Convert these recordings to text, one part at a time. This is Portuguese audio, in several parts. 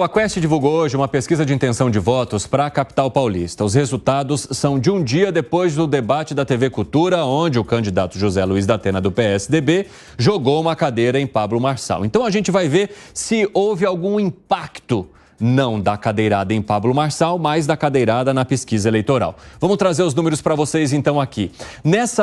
A Quest divulgou hoje uma pesquisa de intenção de votos para a capital paulista. Os resultados são de um dia depois do debate da TV Cultura, onde o candidato José Luiz da Atena, do PSDB, jogou uma cadeira em Pablo Marçal. Então a gente vai ver se houve algum impacto, não da cadeirada em Pablo Marçal, mas da cadeirada na pesquisa eleitoral. Vamos trazer os números para vocês então aqui. Nesse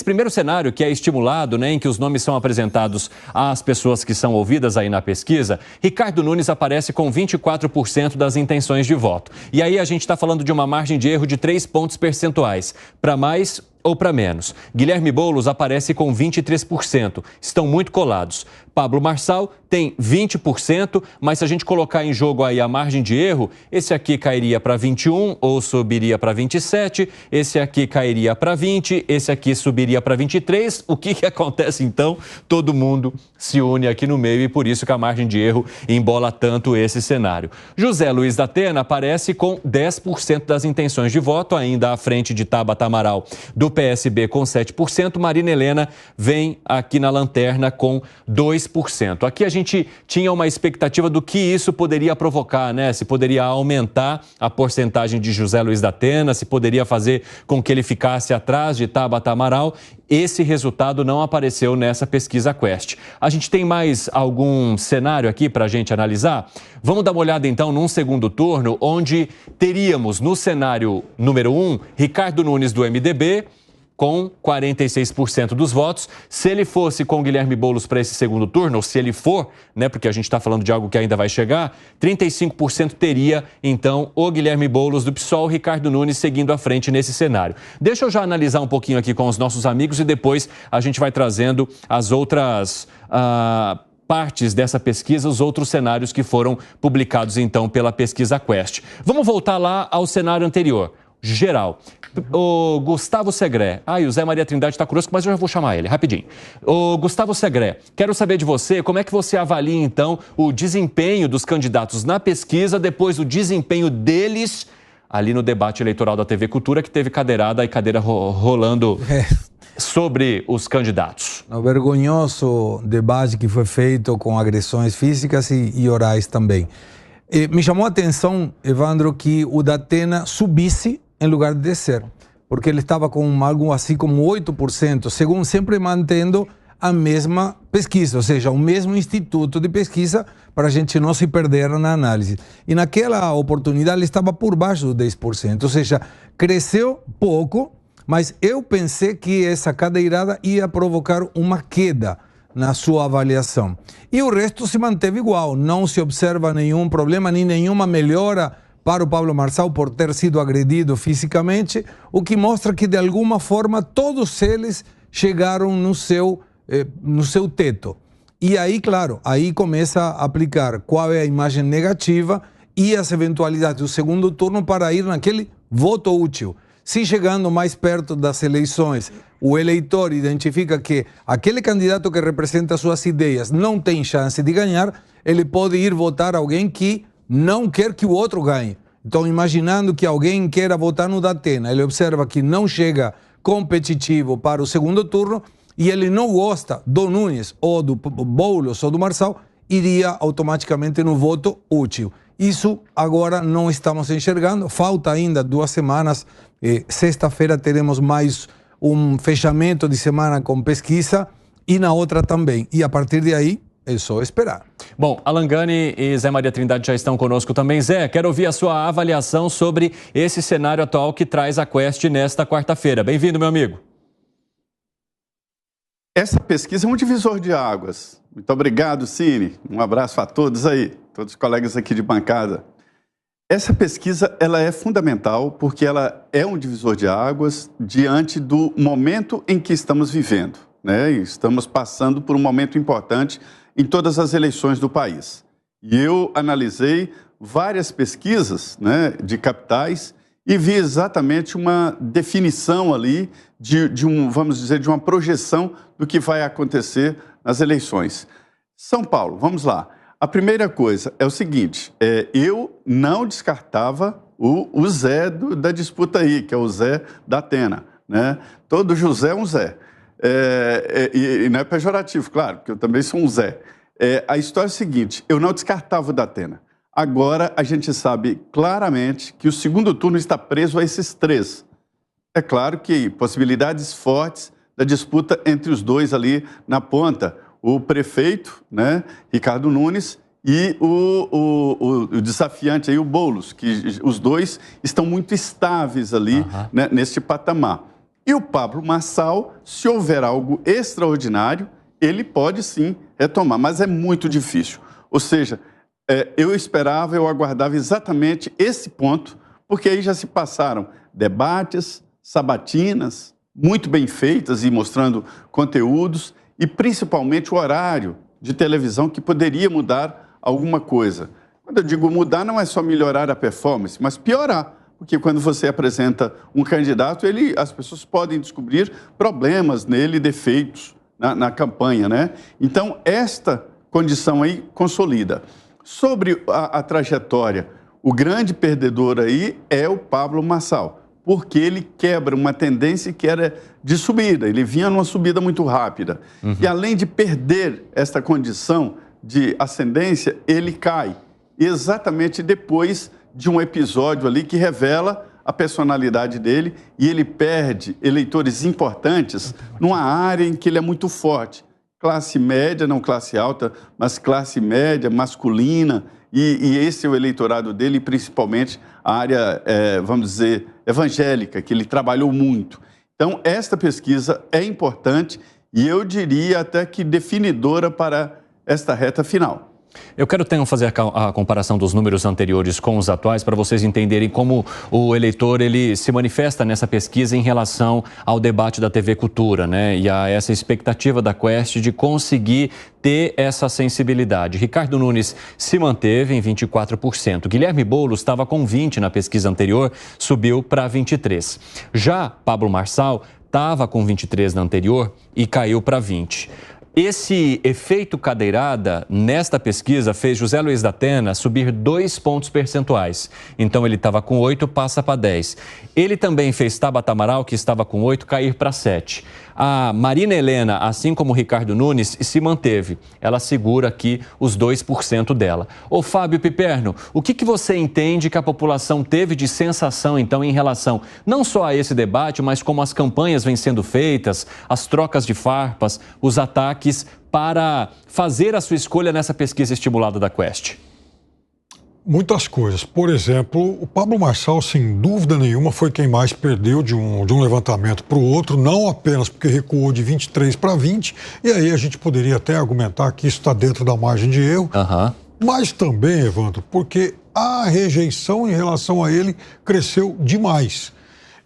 primeiro cenário que é estimulado, em que os nomes são apresentados às pessoas que são ouvidas aí na pesquisa, Ricardo Nunes aparece com 24% das intenções de voto. E aí a gente está falando de uma margem de erro de 3 pontos percentuais, para mais ou para menos. Guilherme Boulos aparece com 23%. Estão muito colados. Pablo Marçal tem 20%, mas se a gente colocar em jogo aí a margem de erro, esse aqui cairia para 21 ou subiria para 27, esse aqui cairia para 20, esse aqui subiria para 23. O que acontece então? Todo mundo se une aqui no meio e por isso que a margem de erro embola tanto esse cenário. José Luiz da Atena aparece com 10% das intenções de voto, ainda à frente de Tabata Amaral do PSB com 7%, Marina Helena vem aqui na lanterna com 2%. Aqui a gente tinha uma expectativa do que isso poderia provocar, se poderia aumentar a porcentagem de José Luiz da Atena, se poderia fazer com que ele ficasse atrás de Tabata Amaral. Esse resultado não apareceu nessa pesquisa Quest. A gente tem mais algum cenário aqui para a gente analisar? Vamos dar uma olhada então num segundo turno, onde teríamos no cenário número 1, Ricardo Nunes do MDB, com 46% dos votos. Se ele fosse com Guilherme Boulos para esse segundo turno, ou se ele for, porque a gente está falando de algo que ainda vai chegar, 35% teria, então, o Guilherme Boulos do PSOL, Ricardo Nunes seguindo à frente nesse cenário. Deixa eu já analisar um pouquinho aqui com os nossos amigos e depois a gente vai trazendo as outras partes dessa pesquisa, os outros cenários que foram publicados, então, pela pesquisa Quest. Vamos voltar lá ao cenário anterior. Geral. O Gustavo Segré. O Zé Maria Trindade está conosco, mas eu já vou chamar ele, rapidinho. O Gustavo Segré, quero saber de você, como é que você avalia, então, o desempenho dos candidatos na pesquisa, depois do desempenho deles ali no debate eleitoral da TV Cultura, que teve cadeirada e cadeira rolando sobre os candidatos. O vergonhoso debate que foi feito com agressões físicas e orais também. Me chamou a atenção, Evandro, que o da Atena subisse em lugar de descer, porque ele estava com algo assim como 8%, segundo sempre mantendo a mesma pesquisa, ou seja, o mesmo instituto de pesquisa, para a gente não se perder na análise. E naquela oportunidade ele estava por baixo do 10%, ou seja, cresceu pouco, mas eu pensei que essa cadeirada ia provocar uma queda na sua avaliação. E o resto se manteve igual, não se observa nenhum problema, nem nenhuma melhora para o Pablo Marçal por ter sido agredido fisicamente, o que mostra que de alguma forma todos eles chegaram no seu teto. E aí, claro, aí começa a aplicar qual é a imagem negativa e as eventualidades do segundo turno para ir naquele voto útil. Se chegando mais perto das eleições, o eleitor identifica que aquele candidato que representa suas ideias não tem chance de ganhar, ele pode ir votar alguém que não quer que o outro ganhe. Então, imaginando que alguém queira votar no da Atena, ele observa que não chega competitivo para o segundo turno e ele não gosta do Nunes ou do Boulos ou do Marçal, iria automaticamente no voto útil. Isso agora não estamos enxergando, falta ainda 2 semanas. Sexta-feira teremos mais um fechamento de semana com pesquisa e na outra também. E a partir de aí, é só esperar. Bom, Alan Gani e Zé Maria Trindade já estão conosco também. Zé, quero ouvir a sua avaliação sobre esse cenário atual que traz a Quest nesta quarta-feira. Bem-vindo, meu amigo. Essa pesquisa é um divisor de águas. Muito obrigado, Cine. Um abraço a todos aí, todos os colegas aqui de bancada. Essa pesquisa ela é fundamental porque ela é um divisor de águas diante do momento em que estamos vivendo. Estamos passando por um momento importante em todas as eleições do país. E eu analisei várias pesquisas de capitais e vi exatamente uma definição ali vamos dizer, de uma projeção do que vai acontecer nas eleições. São Paulo, vamos lá. A primeira coisa é o seguinte, eu não descartava o Zé da disputa aí, que é o Zé da Atena. Todo José é um Zé. E não é pejorativo, claro, porque eu também sou um Zé. A história é a seguinte, eu não descartava o Datena. Agora a gente sabe claramente que o segundo turno está preso a esses 3. É claro que possibilidades fortes da disputa entre os dois ali na ponta. O prefeito, né, Ricardo Nunes, e o desafiante aí, o Boulos, que os dois estão muito estáveis ali, né, neste patamar. E o Pablo Marçal, se houver algo extraordinário, ele pode sim retomar, mas é muito difícil. Ou seja, eu aguardava exatamente esse ponto, porque aí já se passaram debates, sabatinas, muito bem feitas e mostrando conteúdos, e principalmente o horário de televisão que poderia mudar alguma coisa. Quando eu digo mudar, não é só melhorar a performance, mas piorar. Porque quando você apresenta um candidato, as pessoas podem descobrir problemas nele, defeitos na campanha, né? Então, esta condição aí consolida. Sobre a trajetória, o grande perdedor aí é o Pablo Marçal, porque ele quebra uma tendência que era de subida, ele vinha numa subida muito rápida. E além de perder esta condição de ascendência, ele cai exatamente depois de um episódio ali que revela a personalidade dele e ele perde eleitores importantes numa área em que ele é muito forte. Classe média, não classe alta, mas classe média, masculina, e esse é o eleitorado dele, principalmente a área, vamos dizer, evangélica, que ele trabalhou muito. Então, esta pesquisa é importante e eu diria até que definidora para esta reta final. Eu quero fazer a comparação dos números anteriores com os atuais para vocês entenderem como o eleitor ele se manifesta nessa pesquisa em relação ao debate da TV Cultura, né? E a essa expectativa da Quest de conseguir ter essa sensibilidade. Ricardo Nunes se manteve em 24%. Guilherme Boulos estava com 20% na pesquisa anterior, subiu para 23%. Já Pablo Marçal estava com 23% na anterior e caiu para 20%. Esse efeito cadeirada, nesta pesquisa, fez José Luiz da Atena subir 2 pontos percentuais. Então, ele estava com 8, passa para 10. Ele também fez Tabata Amaral, que estava com 8, cair para 7. A Marina Helena, assim como o Ricardo Nunes, se manteve. Ela segura aqui os 2% dela. Ô Fábio Piperno, o que você entende que a população teve de sensação, então, em relação não só a esse debate, mas como as campanhas vêm sendo feitas, as trocas de farpas, os ataques para fazer a sua escolha nessa pesquisa estimulada da Quest? Muitas coisas. Por exemplo, o Pablo Marçal, sem dúvida nenhuma, foi quem mais perdeu de um levantamento para o outro, não apenas porque recuou de 23 para 20, e aí a gente poderia até argumentar que isso está dentro da margem de erro, mas também, Evandro, porque a rejeição em relação a ele cresceu demais.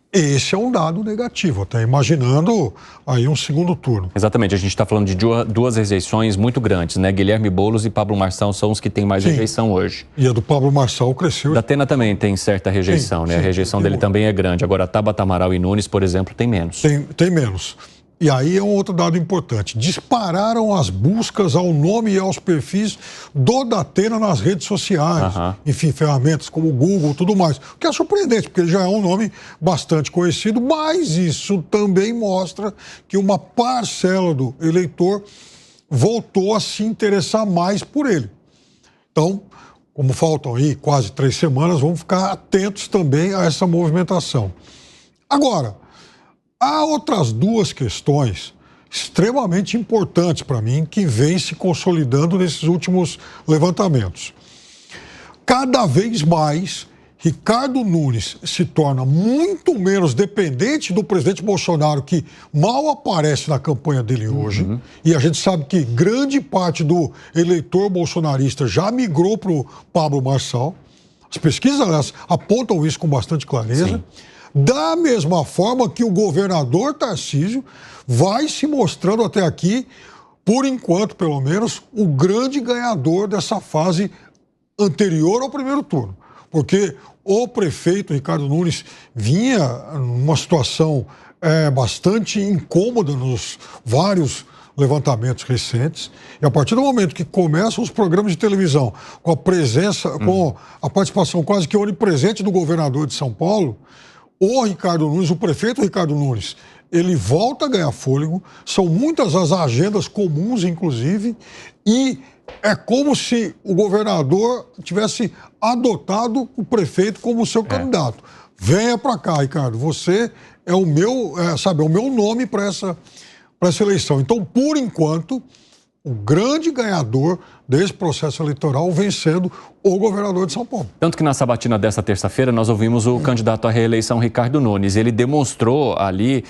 Esse é um dado negativo, até imaginando aí um segundo turno. Exatamente, a gente está falando de duas rejeições muito grandes, né? Guilherme Boulos e Pablo Marçal são os que têm mais rejeição hoje. E a do Pablo Marçal cresceu. Da Atena também tem certa rejeição, né? A rejeição dele também é grande. Agora, a Tabata Amaral e Nunes, por exemplo, tem menos. Tem menos. E aí é um outro dado importante. Dispararam as buscas ao nome e aos perfis do Datena nas redes sociais. Enfim, ferramentas como o Google e tudo mais. O que é surpreendente, porque ele já é um nome bastante conhecido, mas isso também mostra que uma parcela do eleitor voltou a se interessar mais por ele. Então, como faltam aí quase 3 semanas, vamos ficar atentos também a essa movimentação. Agora, há outras 2 questões extremamente importantes para mim que vêm se consolidando nesses últimos levantamentos. Cada vez mais, Ricardo Nunes se torna muito menos dependente do presidente Bolsonaro, que mal aparece na campanha dele hoje. E a gente sabe que grande parte do eleitor bolsonarista já migrou para o Pablo Marçal. As pesquisas, aliás, apontam isso com bastante clareza. Da mesma forma que o governador Tarcísio vai se mostrando até aqui, por enquanto, pelo menos, o grande ganhador dessa fase anterior ao primeiro turno. Porque o prefeito Ricardo Nunes vinha numa situação bastante incômoda nos vários levantamentos recentes, e a partir do momento que começam os programas de televisão com a presença, com a participação quase que onipresente do governador de São Paulo, o Ricardo Nunes, o prefeito Ricardo Nunes ele volta a ganhar fôlego, são muitas as agendas comuns, inclusive, e é como se o governador tivesse adotado o prefeito como seu candidato. Venha para cá, Ricardo, você é o meu, é o meu nome para essa eleição. Então, por enquanto, o grande ganhador desse processo eleitoral vem sendo o governador de São Paulo. Tanto que na sabatina dessa terça-feira nós ouvimos o candidato à reeleição, Ricardo Nunes. Ele demonstrou ali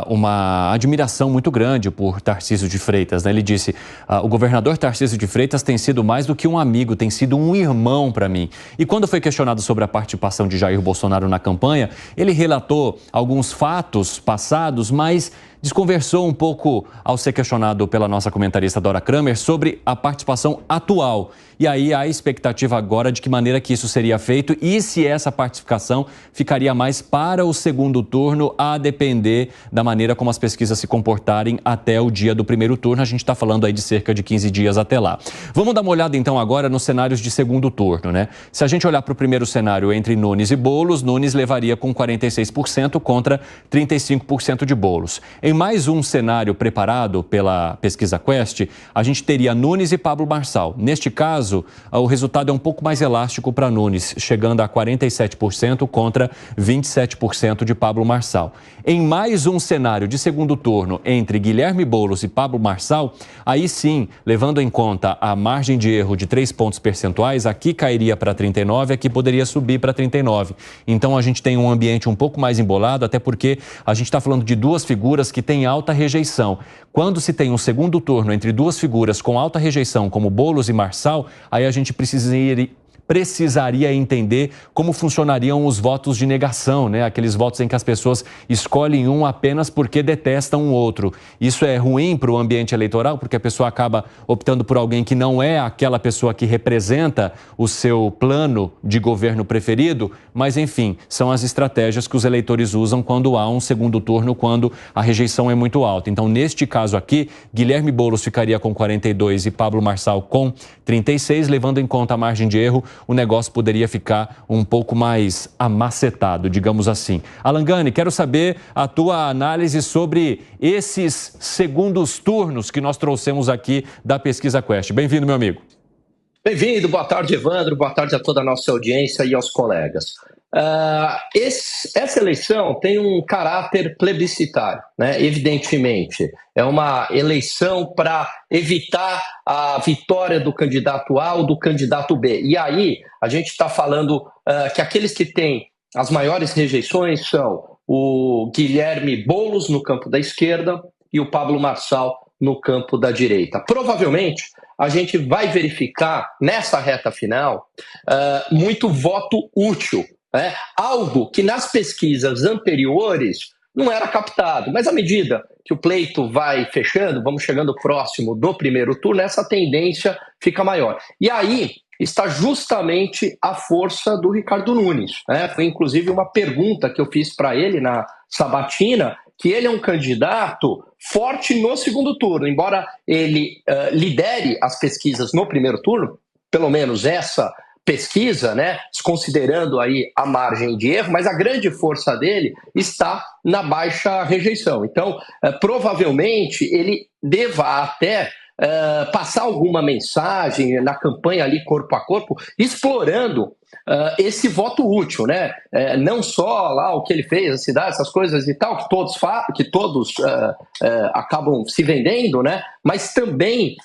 uma admiração muito grande por Tarcísio de Freitas, né? Ele disse, o governador Tarcísio de Freitas tem sido mais do que um amigo, tem sido um irmão para mim. E quando foi questionado sobre a participação de Jair Bolsonaro na campanha, ele relatou alguns fatos passados, mas desconversou um pouco ao ser questionado pela nossa comentarista Dora Kramer sobre a participação atual. E aí há a expectativa agora de que maneira que isso seria feito e se essa participação ficaria mais para o segundo turno, a depender da maneira como as pesquisas se comportarem até o dia do primeiro turno. A gente está falando aí de cerca de 15 dias até lá. Vamos dar uma olhada então agora nos cenários de segundo turno, né? Se a gente olhar para o primeiro cenário entre Nunes e Boulos, Nunes levaria com 46% contra 35% de Boulos. Em mais um cenário preparado pela pesquisa Quest, a gente teria Nunes e Pablo Marçal. Neste caso, o resultado é um pouco mais elástico para Nunes, chegando a 47% contra 27% de Pablo Marçal. Em mais um cenário de segundo turno entre Guilherme Boulos e Pablo Marçal, aí sim, levando em conta a margem de erro de 3 pontos percentuais, aqui cairia para 39, aqui poderia subir para 39. Então a gente tem um ambiente um pouco mais embolado, até porque a gente está falando de duas figuras que têm alta rejeição. Quando se tem um segundo turno entre duas figuras com alta rejeição, como Boulos e Marçal, aí a gente precisaria entender como funcionariam os votos de negação, né? Aqueles votos em que as pessoas escolhem um apenas porque detestam o outro. Isso é ruim para o ambiente eleitoral, porque a pessoa acaba optando por alguém que não é aquela pessoa que representa o seu plano de governo preferido, mas enfim, são as estratégias que os eleitores usam quando há um segundo turno, quando a rejeição é muito alta. Então, neste caso aqui, Guilherme Boulos ficaria com 42 e Pablo Marçal com 36, levando em conta a margem de erro, o negócio poderia ficar um pouco mais amacetado, digamos assim. Alan Gani, quero saber a tua análise sobre esses segundos turnos que nós trouxemos aqui da Pesquisa Quest. Bem-vindo, meu amigo. Bem-vindo, boa tarde, Evandro, boa tarde a toda a nossa audiência e aos colegas. Essa eleição tem um caráter plebiscitário, né? Evidentemente. É uma eleição para evitar a vitória do candidato A ou do candidato B. E aí a gente está falando que aqueles que têm as maiores rejeições são o Guilherme Boulos no campo da esquerda e o Pablo Marçal no campo da direita. Provavelmente a gente vai verificar nessa reta final muito voto útil. Algo que nas pesquisas anteriores não era captado, mas à medida que o pleito vai fechando, vamos chegando próximo do primeiro turno, essa tendência fica maior. E aí está justamente a força do Ricardo Nunes. Foi inclusive uma pergunta que eu fiz para ele na sabatina, que ele é um candidato forte no segundo turno, embora ele lidere as pesquisas no primeiro turno, pelo menos essa pesquisa, né, considerando aí a margem de erro, mas a grande força dele está na baixa rejeição. Então, provavelmente, ele deva até passar alguma mensagem na campanha ali corpo a corpo, explorando esse voto útil, né? Não só lá o que ele fez, a cidade, essas coisas e tal, que todos acabam se vendendo, né? Mas também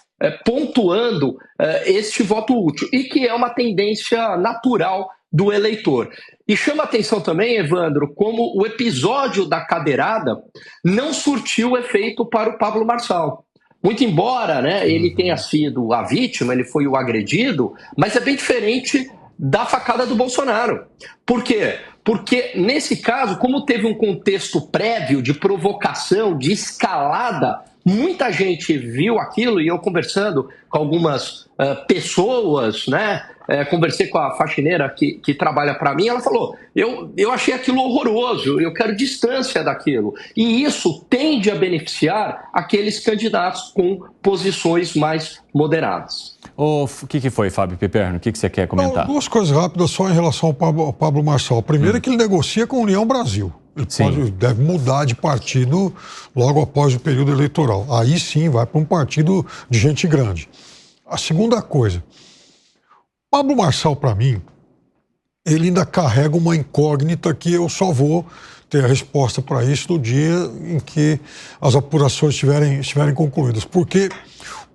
pontuando este voto útil, e que é uma tendência natural do eleitor. E chama atenção também, Evandro, como o episódio da cadeirada não surtiu efeito para o Pablo Marçal. Muito embora, né, ele tenha sido a vítima, ele foi o agredido, mas é bem diferente da facada do Bolsonaro. Por quê? Porque, nesse caso, como teve um contexto prévio de provocação, de escalada, muita gente viu aquilo, e eu conversando com algumas pessoas, né? Conversei com a faxineira que trabalha para mim, ela falou, eu achei aquilo horroroso, eu quero distância daquilo. E isso tende a beneficiar aqueles candidatos com posições mais moderadas. O que foi, Fábio Piperno? O que você quer comentar? Duas coisas rápidas só em relação ao Pablo Marçal. Primeiro é que ele negocia com a União Brasil. ele deve mudar de partido logo após o período eleitoral. Aí sim vai para um partido de gente grande. A segunda coisa, Pablo Marçal, para mim, ele ainda carrega uma incógnita que eu só vou ter a resposta para isso no dia em que as apurações estiverem concluídas. Porque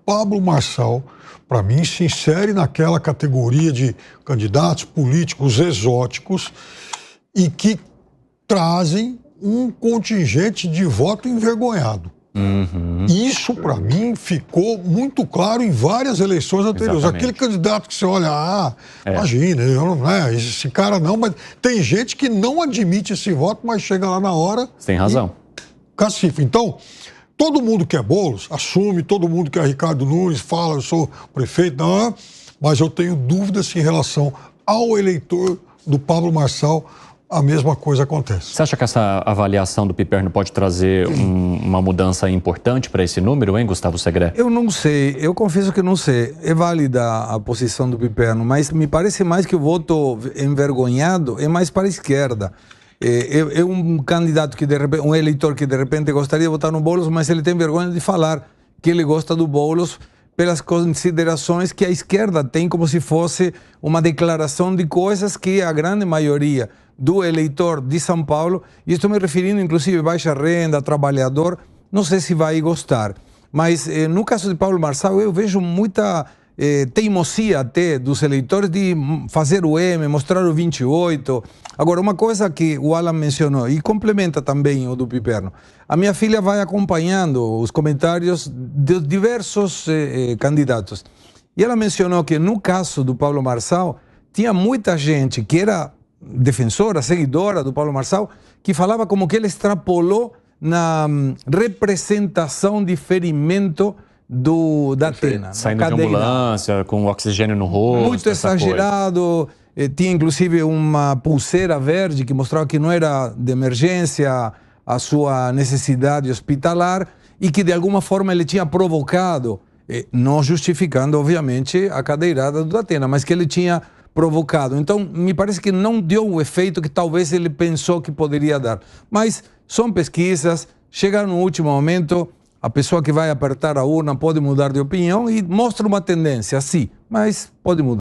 Pablo Marçal, para mim, se insere naquela categoria de candidatos políticos exóticos e que trazem um contingente de voto envergonhado. Isso, para mim, ficou muito claro em várias eleições anteriores. Exatamente. Aquele candidato que você olha, imagina, esse cara não, mas tem gente que não admite esse voto, mas chega lá na hora... Você tem razão. Cacife. Então, todo mundo quer Boulos, assume, todo mundo quer Ricardo Nunes, fala, eu sou prefeito, não, mas eu tenho dúvidas em relação ao eleitor do Pablo Marçal. A mesma coisa acontece. Você acha que essa avaliação do Piperno pode trazer uma mudança importante para esse número, hein, Gustavo Segré? Eu não sei, eu confesso que não sei. É válida a posição do Piperno, mas me parece mais que o voto envergonhado é mais para a esquerda. É um candidato que de repente, um eleitor que de repente gostaria de votar no Boulos, mas ele tem vergonha de falar que ele gosta do Boulos pelas considerações que a esquerda tem como se fosse uma declaração de coisas que a grande maioria do eleitor de São Paulo, e estou me referindo inclusive a baixa renda, trabalhador, não sei se vai gostar. Mas no caso de Pablo Marçal, eu vejo muita teimosia até dos eleitores de fazer o M, mostrar o 28. Agora, uma coisa que o Alan mencionou, e complementa também o do Piperno, a minha filha vai acompanhando os comentários de diversos candidatos. E ela mencionou que no caso do Pablo Marçal, tinha muita gente que era defensora, seguidora do Pablo Marçal, que falava como que ele extrapolou na representação de ferimento da Atena. Saindo de ambulância, com oxigênio no rosto. Muito exagerado. Tinha inclusive uma pulseira verde que mostrava que não era de emergência a sua necessidade hospitalar e que de alguma forma ele tinha provocado, não justificando obviamente a cadeirada do Atena, mas que ele tinha provocado. Então, me parece que não deu o efeito que talvez ele pensou que poderia dar. Mas são pesquisas, chegar no último momento, a pessoa que vai apertar a urna pode mudar de opinião e mostra uma tendência, sim, mas pode mudar.